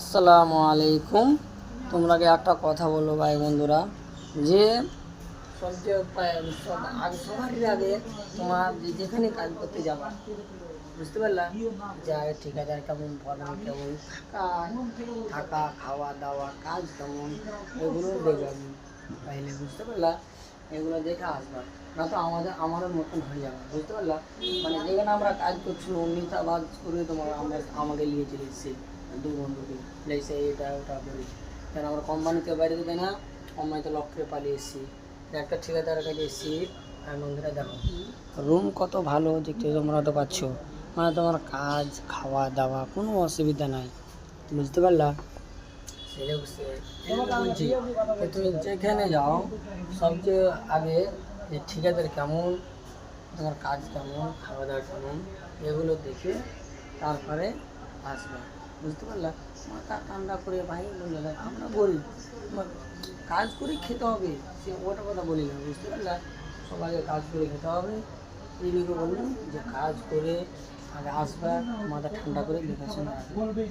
আসসালামু আলাইকুম। তোমরা কি একটা কথা বলো ভাই বন্ধুরা, যে সবচেয়ে সবারই আগে তোমার যেখানে কাজ করতে যাবা, বুঝতে পারলা, যে আগে ঠিকাদার কেমন, ফর্ম কেমন, থাকা খাওয়া দাওয়া কাজ কেমন, এগুলো দেখবে পাইলে, বুঝতে পারলা। এগুলো দেখে আসবা, না তো আমারও মতন হয়ে যাবে, বুঝতে পারলা। মানে যেখানে আমরা কাজ করছি অন্যতাবাদ করে আমাকে নিয়ে চলে এসেছি দু বন্ধুকে, লেগেছে এটা ওটা করি, কেন আমরা কোম্পানিতে বাইরে দেবে না, কোম্পানিতে লক্ষ্যে পালিয়ে এসেছি, একটা ঠিকাদারের কাছে এসেছি। আর বন্ধুরা দেখো রুম কত ভালো দেখতে, তোমরা তো পাচ্ছ, মানে তোমার কাজ খাওয়া দাওয়া কোনো অসুবিধা নাই, বুঝতে পারলা। সেটা বুঝতে বলছি, তুমি যেখানে যাও সবচেয়ে আগে যে ঠিকাদার কেমন, তোমার কাজ কেমন, খাওয়া দাওয়া কেমন, এগুলো দেখে তারপরে আসবে, বুঝতে পারলা। মাথা ঠান্ডা করে ভাই বললে আমরা বলি কাজ করে খেতে হবে, সে ওটা কথা বলি না, বুঝতে পারলা। সবাইকে কাজ করে খেতে হবে, এইদিকে বললাম যে কাজ করে আগে আসবে, মাথা ঠান্ডা করে দেখাশোনা আসবে।